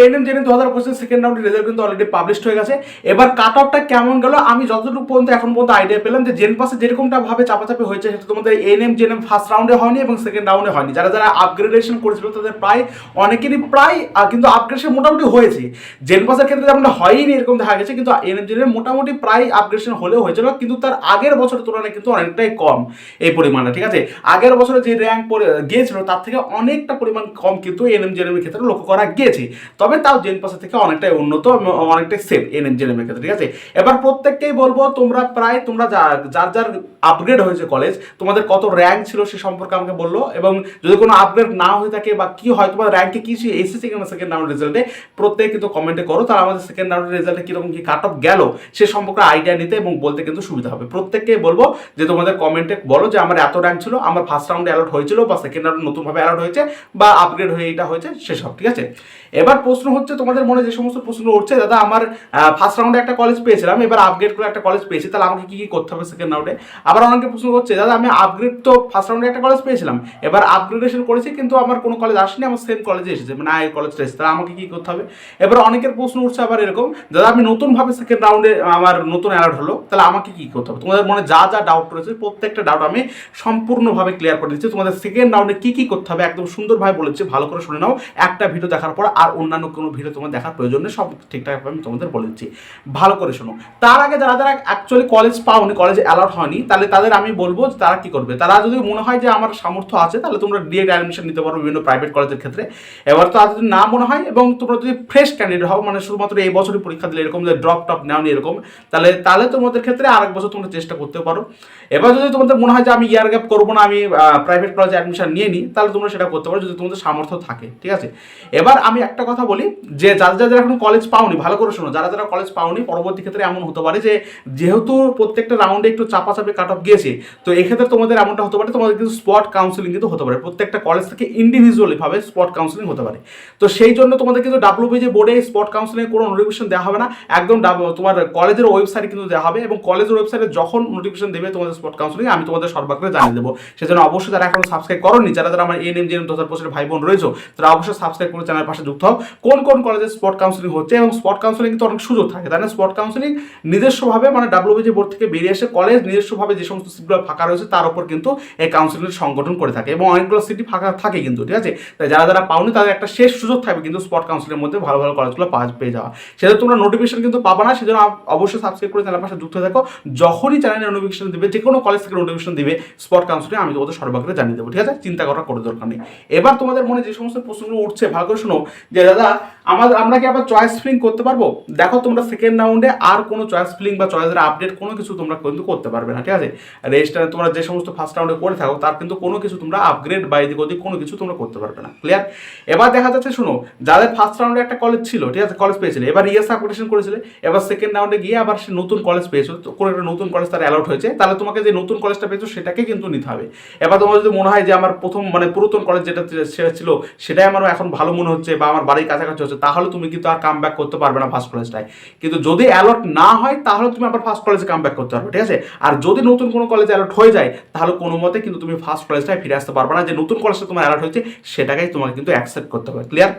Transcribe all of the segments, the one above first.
NM GNM 2025 second রাউন্ডের result কিন্তু already publish হয়ে গেছে। এবার কাট অফটা কেমন গেল আমি যতটুকু পর্যন্ত এখন পর্যন্ত আইডিয়া পেলাম যে জেন পাসে যেরকমটা ভাবে চাপাচাপি হয়েছে সেটা তোমাদের এনএম জেএনএম ফার্স্ট রাউন্ডে হয়নি এবং সেকেন্ড রাউন্ডে হয়নি। যারা যারা আপগ্রেডেশন করেছিল তাদের প্রায় অনেকেরই কিন্তু আপগ্রেডেশন মোটামুটি হয়েছে। জেন পাসের ক্ষেত্রে যেমন হয়নি এরকম দেখা গেছে, কিন্তু এনএম জেএনএম মোটামুটি প্রায় আপগ্রেডেশন হলেও হয়েছিল, কিন্তু তার আগের বছরের তুলনায় কিন্তু অনেকটাই কম এই পরিমাণে। ঠিক আছে, আগের বছরে যে র্যাঙ্ক গিয়েছিল তার থেকে অনেকটা পরিমাণ কম কিন্তু এনএম জেএনএম এর ক্ষেত্রে লক্ষ্য করা গিয়েছে। তবে তাও জেন পাসের থেকে অনেকটাই উন্নত, অনেকটাই সেফ এনএম জেএনএম এর ক্ষেত্রে। ঠিক আছে, এবার প্রত্যেককেই বলবো তোমরা যার যার আপগ্রেড হয়েছে কলেজ, তোমাদের কত র্যাঙ্ক ছিল সে সম্পর্কে আমাকে বললো, এবং যদি কোনো আপগ্রেড না হয়ে থাকে বা কি হয় তোমার র্যাঙ্কে কি এসেছে কিনা সেকেন্ড রাউন্ড রেজাল্টে, প্রত্যেকে কিন্তু কমেন্টে করো, তাহলে আমাদের সেকেন্ড রাউন্ডের রেজাল্টে কিরকম কি কাট অফ গেল সে সম্পর্কে আইডিয়া নিতে এবং বলতে কিন্তু সুবিধা হবে। প্রত্যেককে বলবো যে তোমাদের কমেন্টে বলো যে আমার এত র্যাঙ্ক ছিল, আমার ফার্স্ট রাউন্ডে অ্যালট হয়েছিল বা সেকেন্ড রাউন্ডে নতুনভাবে অ্যালট হয়েছে বা আপগ্রেড হয়ে এটা হয়েছে সেসব। ঠিক আছে, এবার প্রশ্ন হচ্ছে তোমাদের মনে যে সমস্ত প্রশ্ন উঠছে, দাদা আমার ফার্স্ট রাউন্ডে একটা কলেজ পেয়েছিলাম, এবার আপগ্রেড করে একটা কলেজ পেয়েছি, তাহলে আমাকে কি কি করতে হবে সেকেন্ড রাউন্ডে? আবার অনেকে প্রশ্ন করছে, দাদা আমি আপগ্রেড তো ফার্স্ট রাউন্ডে একটা কলেজ পেয়েছিলাম, এবার আপগ্রেডেশন করেছি কিন্তু আমার কোনো কলেজ আসেনি, আমার সেম কলেজে এসেছে, মানে আয়ের কলেজটা এসেছে, তাহলে আমাকে কি করতে হবে? এবার অনেকের প্রশ্ন উঠছে আবার এরকম, দাদা আমি নতুনভাবে সেকেন্ড রাউন্ডে আমার নতুন অ্যালার্ট হলো, তাহলে আমাকে কি করতে হবে? তোমাদের মনে যা যা ডাউট রয়েছে প্রত্যেকটা ডাউট আমি সম্পূর্ণভাবে ক্লিয়ার করে দিচ্ছি। তোমাদের সেকেন্ড রাউন্ডে কি কি করতে হবে একদম সুন্দরভাবে বলেছি, ভালো করে শুনে নাও। একটা ভিডিও দেখার পর আর অন্যান্য কোনো ভিডিও তোমার দেখার প্রয়োজন নেই, সব ঠিকঠাক আমি তোমাদের বলে দিচ্ছি, ভালো করে শোনো। তার আগে যারা যারা অ্যাকচুয়ালি কলেজ পাওনি, কলেজে অ্যালার্ট হয়নি, তাহলে তাদের আমি বলবো তারা কি করবে। তারা যদি মনে হয় যে আমার সামর্থ্য আছে তাহলে তোমরা ডিরেক্ট অ্যাডমিশন নিতে পারো বিভিন্ন প্রাইভেট কলেজের ক্ষেত্রে। এবার তো আর যদি না মনে হয় এবং তোমরা যদি ফ্রেশ ক্যান্ডিডেট হও, মানে শুধুমাত্র এই বছরই পরীক্ষা দিলে এরকম যে ড্রপ টপ নেওনি এরকম, তাহলে তোমাদের ক্ষেত্রে আরেক বছর তোমরা চেষ্টা করতে পারো। এবার যদি তোমাদের মনে হয় যে আমি ইয়ার গ্যাপ করবো না, আমি প্রাইভেট কলেজে অ্যাডমিশন নিয়ে নিই, তাহলে তোমরা সেটা করতে পারো যদি তোমাদের সামর্থ্য থাকে। ঠিক আছে, এবার আমি একটা কথা বলি যে যারা এখন কলেজ পাওনি, ভালো করে শোনো, যারা কলেজ পাওনি পরবর্তী ক্ষেত্রে এমন হতে পারে যে যেহেতু প্রত্যেকটা রাউন্ডে একটু চাপাচাপি কাট অফ গিয়েছে, তো এক্ষেত্রে তোমাদের এমনটা হতে পারে তোমাদের কিন্তু স্পট কাউন্সিলিং কিন্তু হতে পারে, প্রত্যেকটা কলেজ থেকে ইন্ডিভিজুয়ালি ভাবে স্পট কাউন্সিলিং হতে পারে। তো সেই জন্য তোমাদের কিন্তু ডাব্লিউবিজি বোর্ডে স্পট কাউন্সিলিং কোনো নোটিফিকেশন দেওয়া হবে না, একদম তোমার কলেজের ওয়েবসাইটে কিন্তু দেওয়া হবে, এবং কলেজের ওয়েবসাইটে যখন নোটিফিকেশন দেবে তোমাদের স্পট কাউন্সিলিং আমি তোমাদের সর্বাগ্রে জানিয়ে দেবো। সেজন্য অবশ্যই যারা এখন সাবস্ক্রাইব করোনি, যারা আমার এনএম জেএনএম 2025 ভাই বোন রয়েছে, তারা অবশ্যই সাবস্ক্রাইব করে চ্যানেলের পাশে যুক্ত হও। কোন কোন কলেজে স্পট কাউন্সিলিং হচ্ছে, এবং স্পট কাউন্সিলিং কিন্তু অনেক সুযোগ থাকে, তাই না? স্পট কাউন্সিলিং নিজস্বভাবে মানে ডাব্লিউবিজি বোর্ড থেকে বেরিয়ে এসে কলেজ নিজস্বভাবে যে সমস্ত সিটগুলো ফাঁকা রয়েছে তার উপর কিন্তু এই কাউন্সিলিং সংগঠন করে থাকে, এবং অনেকগুলো সিটি ফাঁকা থাকে কিন্তু। ঠিক আছে, তাই যারা পাওনি তাদের একটা শেষ সুযোগ থাকবে কিন্তু স্পট কাউন্সিলের মধ্যে ভালো ভালো কলেজগুলো পেয়ে যাওয়া। সেটা তোমরা নোটিফিকেশন কিন্তু পাবা না, সেজন্য অবশ্যই সাবস্ক্রাইব করে চ্যানেলের পাশে যুক্ত থাকো। যখনই চ্যানেলে নোটিফিকেশন দিবে, যে কোনো কলেজ থেকে নোটিফিকেশন দিবে স্পট কাউন্সিলিং, আমি তোমাদের সর্বাগ্রে জানিয়ে দেবো। ঠিক আছে, চিন্তা করার কোনো দরকার নেই। এবার তোমাদের মনে যে সমস্ত প্রশ্নগুলো উঠছে ভালো করে শোনো, যে দাদা আমরা কি আবার চয়েস ফিলিং করতে পারবো? দেখো তোমরা সেকেন্ড রাউন্ডে আর কোনো চয়েস ফিলিং বা চয়েসের আপডেট কোনো কিছু তোমরা কিন্তু করতে পারবে না। ঠিক আছে, রেজিস্টারে তোমরা যে সমস্ত ফার্স্ট রাউন্ডে করে থাকো তার কিন্তু কোনো কিছু তোমরা আপগ্রেড বা এদিক ওদিক কোনো কিছু তোমরা করতে পারবে না। ক্লিয়ার? এবার দেখা যাচ্ছে শোনো, যাদের ফার্স্ট রাউন্ডে একটা কলেজ ছিল, ঠিক আছে, কলেজ পেয়েছিল, এবার ইএস অ্যাপ্লিকেশন করেছিল, এবার সেকেন্ড রাউন্ডে গিয়ে আবার সে নতুন কলেজ পেয়েছো, কোনো একটা নতুন কলেজ তার অ্যালাউট হয়েছে, তাহলে তোমাকে যে নতুন কলেজটা পেয়েছো সেটাকে কিন্তু নিতে হবে। এবার তোমার যদি মনে হয় যে আমার প্রথম মানে পুরাতন কলেজ যেটা ছিল সেটাই আমার এখন ভালো মনে হচ্ছে বা আমার বাড়ির কাছাকাছি হচ্ছে, তাহলে তুমি কিন্তু আর কাম ব্যাক করতে পারবে না ফার্স্ট কলেজটায়। কিন্তু যদি অ্যালট না হয় তাহলে তুমি আবার ফার্স্ট কলেজে কাম ব্যাক করতে পারবে। ঠিক আছে, আর যদি নতুন কোনো কলেজে অ্যালট হয়ে যায় তাহলে কোনো মতে কিন্তু তুমি ফার্স্ট কলেজটায় ফিরে আসতে পারবে না, যে নতুন কলেজটা তোমার অ্যালট হয়েছে সেটাকেই তোমাকে কিন্তু অ্যাকসেপ্ট করতে হবে। ক্লিয়ার?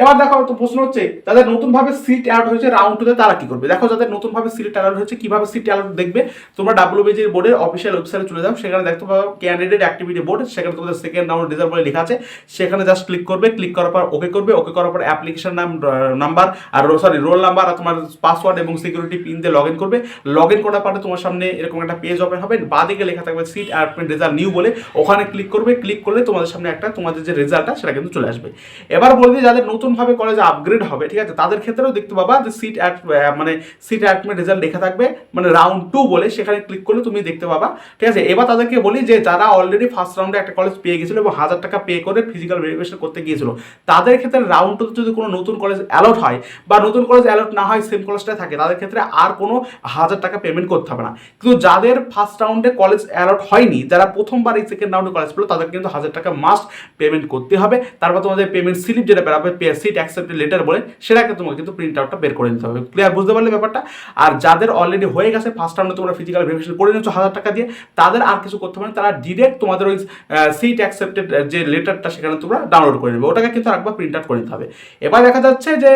এবার দেখো তো প্রশ্ন হচ্ছে, যাদের নতুনভাবে সিট অ্যালট হয়েছে রাউন্ড টুতে তারা কি করবে? দেখো যাদের নতুনভাবে সিট অ্যালট হয়েছে, কিভাবে সিট অ্যালট দেখবে, তোমরা ডাব্লিউবিজি বোর্ডের অফিসিয়াল ওয়েবসাইটে চলে যাও, সেখানে দেখতে পাবো ক্যান্ডিডেট অ্যাক্টিভিটি বোর্ড, সেখানে তোমাদের সেকেন্ড রাউন্ড রেজাল্ট বলে লেখা আছে, সেখানে জাস্ট ক্লিক করবে, ক্লিক করার পর ওকে করবে, ওকে করার পর অ্যাপ্লিকেশন নাম্বার আর রোল নাম্বার আর তোমার পাসওয়ার্ড এবং সিকিউরিটি পিন দিয়ে লগ ইন করবে। লগ ইন করার পরে তোমার সামনে এরকম একটা পেজ ওপেন হবে, বাঁদিকে লেখা থাকবে সিট অ্যালটমেন্ট রেজাল্ট নিউ বলে, ওখানে ক্লিক করবে, ক্লিক করলে তোমাদের সামনে একটা তোমাদের যে রেজাল্টটা সেটা কিন্তু চলে আসবে। এবার বলবি যাদের নতুনভাবে কলেজে আপগ্রেড হবে, ঠিক আছে, তাদের ক্ষেত্রেও দেখতে পাবা যে সিট অ্যালটমেন্ট রেজাল্ট লেখা থাকবে মানে রাউন্ড 2 বলে, সেখানে ক্লিক করলে তুমি দেখতে পাবা। ঠিক আছে, এবার তাদেরকে বলি যে যারা অলরেডি ফার্স্ট রাউন্ডে একটা কলেজ পেয়ে গেছিল এবং 1000 টাকা পে করে ফিজিক্যাল ভেরিফিকেশন করতে গিয়েছিল, তাদের ক্ষেত্রে রাউন্ড 2 যদি কোনো নতুন কলেজ অ্যালট হয় বা নতুন কলেজ অ্যালট না হয় সেম কলেজটাই থাকে, তাদের ক্ষেত্রে আর কোনো 1000 টাকা পেমেন্ট করতে হবে না। কিন্তু যাদের ফার্স্ট রাউন্ডে কলেজ অ্যালট হয়নি, যারা প্রথমবার এই সেকেন্ড রাউন্ডে কলেজ পেলো, তাদের কিন্তু 1000 টাকা মাস্ট পেমেন্ট করতে হবে। তারপর তোমাদের পেমেন্ট স্লিপ যেটা বেরোবে সিট অ্যাকসেপ্টেড লেটার বলে, সেটাকে তোমাকে কিন্তু প্রিন্ট আউটটা বের করে নিতে হবে। ক্লিয়ার, বুঝতে পারলে ব্যাপারটা? আর যাদের অলরেডি হয়ে গেছে ফার্স্ট রাউন্ডে তোমরা ফিজিক্যাল ভেরিফিকেশন করে নিচ্ছ 1000 টাকা দিয়ে, তাদের আর কিছু করতে হবে না, তারা ডিরেক্ট তোমাদের ওই সিট অ্যাকসেপ্টেড যে লেটারটা সেখানে তোমরা ডাউনলোড করে নেবে, ওটাকে কিন্তু আরেকবার প্রিন্ট আউট করে নিতে হবে। এবার দেখা যাচ্ছে যে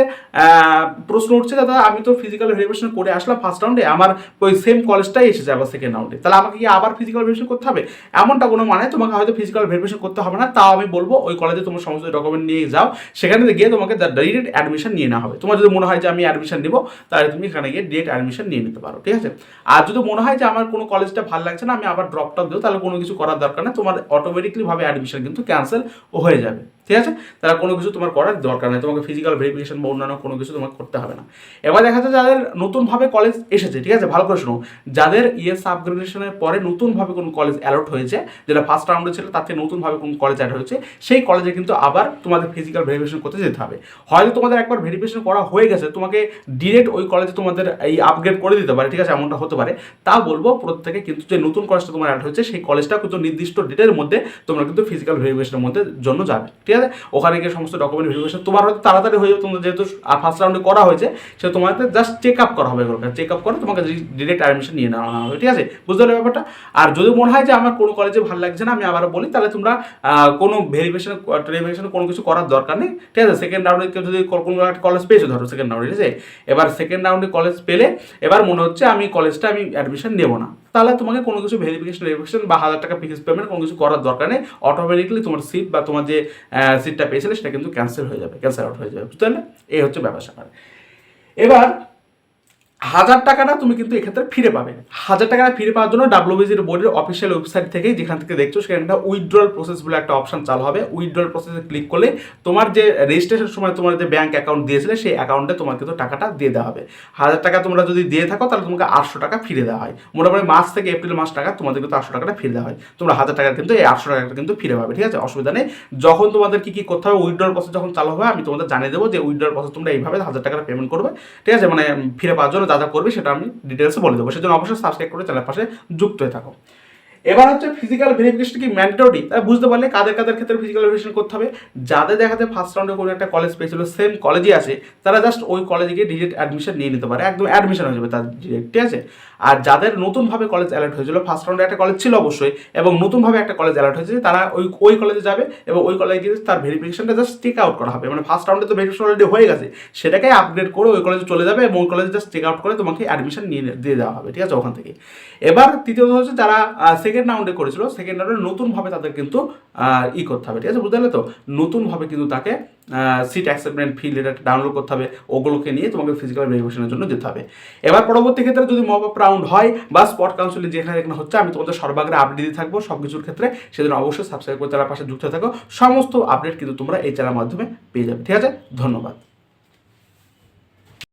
প্রশ্ন উঠছে, দাদা আমি তো ফিজিক্যাল ভেরিফিকেশন করে আসলাম ফার্স্ট রাউন্ডে, আমার ওই সেম কলেজটাই এসেছে আবার সেকেন্ড রাউন্ডে, তাহলে আমাকে কি আবার ফিজিক্যাল ভেরিফিকেশন করতে হবে? এমনটা কোনো মানে, তোমাকে হয়তো ফিজিক্যাল ভেরিফিকেশন করতে হবে না, তাও আমি বলবো ওই কলেজে তোমার সমস্ত ডকুমেন্ট নিয়ে যাও, সেখানে গিয়ে তোমাকে ডাইরেক্ট অ্যাডমিশন নিয়ে নেওয়া হবে। তোমার যদি মনে হয় যে আমি অ্যাডমিশন নিব, তাহলে তুমি এখানে গিয়ে ডিরেক্ট অ্যাডমিশন নিয়ে নিতে পারো, ঠিক আছে? আর যদি মনে হয় যে আমার কোনো কলেজটা ভালো লাগছে না, আমি আবার ড্রপটাও দেবো, তাহলে কোনো কিছু করার দরকার নেই, তোমার অটোমেটিকলি ভাবে অ্যাডমিশন কিন্তু ক্যান্সেল হয়ে যাবে, ঠিক আছে? তাহলে কোনো কিছু তোমার করার দরকার নেই, তোমাকে ফিজিক্যাল ভেরিফিকেশন বা অন্যান্য কোনো কিছু তোমাকে করতে হবে না। এবার দেখা যাচ্ছে যাদের নতুনভাবে কলেজ এসেছে, ঠিক আছে, ভালো করে শোনো, যাদের ইয়েস আপগ্রেডেশনের পরে নতুনভাবে কোনো কলেজ অ্যালট হয়েছে, যেটা ফার্স্ট রাউন্ডে ছিল তার থেকে নতুনভাবে কোনো কলেজ অ্যাড হয়েছে, সেই কলেজে কিন্তু আবার তোমাদের ফিজিক্যাল ভেরিফিকেশন করতে যেতে হবে। হয়তো তোমাদের একবার ভেরিফিকেশন করা হয়ে গেছে, তোমাকে ডিরেক্ট ওই কলেজে তোমাদের এই আপগ্রেড করে দিতে পারে, ঠিক আছে, এমনটা হতে পারে। তা বলবো প্রত্যেকে কিন্তু যে নতুন কলেজটা তোমার অ্যাড হয়েছে, সেই কলেজটা কিন্তু নির্দিষ্ট ডেটের মধ্যে তোমরা কিন্তু ফিজিক্যাল ভেরিফিকেশনের মধ্যে জন্য যাবে, ঠিক আছে? ওখানে গিয়ে সমস্ত ডকুমেন্ট ভেরিফিকেশন তোমার হয়তো তাড়াতাড়ি হয়ে যাবে, তোমাদের যেহেতু ফার্স্ট রাউন্ডে করা হয়েছে, সে তোমাদের জাস্ট চেক আপ করা হবে, চেক আপ করে তোমাকে ডিরেক্ট অ্যাডমিশন নিয়ে নেওয়া হবে, ঠিক আছে? বুঝতে পারলে ব্যাপারটা? আর যদি মনে হয় যে আমার কোনো কলেজে ভালো লাগছে না, আমি আবারও বলি, তাহলে তোমরা কোনো ভেরিফিকেশন কোনো কিছু করার দরকার নেই, ঠিক আছে? সেকেন্ড রাউন্ডে কেউ যদি কোনো একটা কলেজ পেয়েছো, ধরো সেকেন্ড রাউন্ডে, ঠিক আছে, এবার সেকেন্ড রাউন্ডে কলেজ পেলে এবার মনে হচ্ছে আমি কলেজটা আমি অ্যাডমিশন নেবো না, তাহলে তোমাকে কোনো কিছু ভেরিফিকেশন বা 1000 টাকা ফিস পেমেন্ট কোনো কিছু করার দরকার নেই, অটোমেটিকলি তোমার সিট বা তোমার যে সিটটা পেয়েছিলে সেটা কিন্তু ক্যান্সেল আউট হয়ে যাবে, বুঝতে পারলে? এই হচ্ছে ব্যাপার স্যাপার। এবার 1000 টাকাটা তুমি কিন্তু এক্ষেত্রে ফিরে পাবে। 1000 টাকাটা ফিরে পাওয়ার জন্য ডাব্লিউবিসির বোর্ডের অফিসিয়াল ওয়েবসাইট থেকে, যেখান থেকে দেখছো সেখানে একটা উইথড্রল প্রসেস বলে একটা অপশন চালু হবে। উইথড্রল প্রসেসে ক্লিক করলে তোমার যে রেজিস্ট্রেশনের সময় তোমার যে ব্যাঙ্ক অ্যাকাউন্ট দিয়েছিলে, সেই অ্যাকাউন্টে তোমার কিন্তু টাকাটা দিয়ে দেওয়া হবে। 1000 টাকা তোমরা যদি দিয়ে থাকো, তাহলে তোমাকে 800 টাকা ফিরে দেওয়া হয়। মোটামুটি মার্চ থেকে এপ্রিল মাস টাকা তোমাদের কিন্তু 800 টাকাটা ফিরে দেওয়া হয়। তোমরা 1000 টাকা কিন্তু এই 800 টাকাটা কিন্তু ফিরে পাবে, ঠিক আছে? অসুবিধা নেই। যখন তোমাদের কি করতে হবে, উইথড্রল প্রসেস যখন চালু হবে, আমি তোমাদের জানিয়ে দেবো যে উইথড্রল প্রসেস তোমরা এইভাবে 1000 টাকা পেমেন্ট করবে, ঠিক আছে? মানে ফিরে পাওয়ার জন্য যা করবে সেটা আমি ডিটেলসে বলে দেবো, সেজন্য অবশ্যই সাবস্ক্রাইব করে চ্যানেলের পাশে যুক্ত হয়ে থাকো। এবার হচ্ছে ফিজিক্যাল ভেরিফিকেশন কি ম্যান্ডেটরি, তাই বুঝতে পারলে কাদের ক্ষেত্রে ফিজিক্যাল ভেরিফিকেশন করতে হবে। যাদের দেখা যায় ফার্স্ট রাউন্ডে কোনো একটা কলেজ পেয়েছিল, সেম কলেজে আছে, তারা জাস্ট ওই কলেজে গিয়ে ডিরেক্ট অ্যাডমিশন নিয়ে নিতে পারে, একদম অ্যাডমিশন হয়ে যাবে তার ডিরেক্ট, ঠিক আছে? আর যাদের নতুনভাবে কলেজ অ্যালার্ট হয়েছিল, ফার্স্ট রাউন্ডে একটা কলেজ ছিল অবশ্যই, এবং নতুনভাবে একটা কলেজ অ্যালার্ট হয়েছে, তারা ওই কলেজে যাবে এবং ওই কলেজে গিয়ে তার ভেরিফিকেশনটা জাস্ট চেক আউট করা হবে। মানে ফার্স্ট রাউন্ডে তো ভেরিফিকেশন অলরেডি হয়ে গেছে, সেটাকে আপগ্রেড করে ওই কলেজে চলে যাবে এবং ওই কলেজে জাস্ট চেক আউট করে তোমাকে অ্যাডমিশন দিয়ে দেওয়া হবে, ঠিক আছে, ওখান থেকে। এবার তৃতীয়ত হচ্ছে যারা সেকেন্ড রাউন্ডে করেছিল, সেকেন্ড রাউন্ডে নতুনভাবে তাদের কিন্তু করতে হবে, ঠিক আছে, বুঝতে পারলে তো? নতুনভাবে কিন্তু তাকে সিট অ্যাকসেপ্টমেন্ট ফি লেটার ডাউনলোড করতে হবে, ওগুলোকে নিয়ে তোমাকে ফিজিক্যাল ভেরিফিকেশনের জন্য যেতে হবে। এবার পরবর্তী ক্ষেত্রে যদি মপ আপ রাউন্ড হয় বা স্পট কাউন্সিলিং যেখানে হচ্ছে, আমি তোমাদের সর্বাগ্রে আপডেট দিতে থাকবো সব কিছুর ক্ষেত্রে, সেজন্য অবশ্যই সাবস্ক্রাইব করে চ্যানেলের পাশে যুক্ত থাকো। সমস্ত আপডেট কিন্তু তোমরা এই চ্যানেলের মাধ্যমে পেয়ে যাবে, ঠিক আছে? ধন্যবাদ।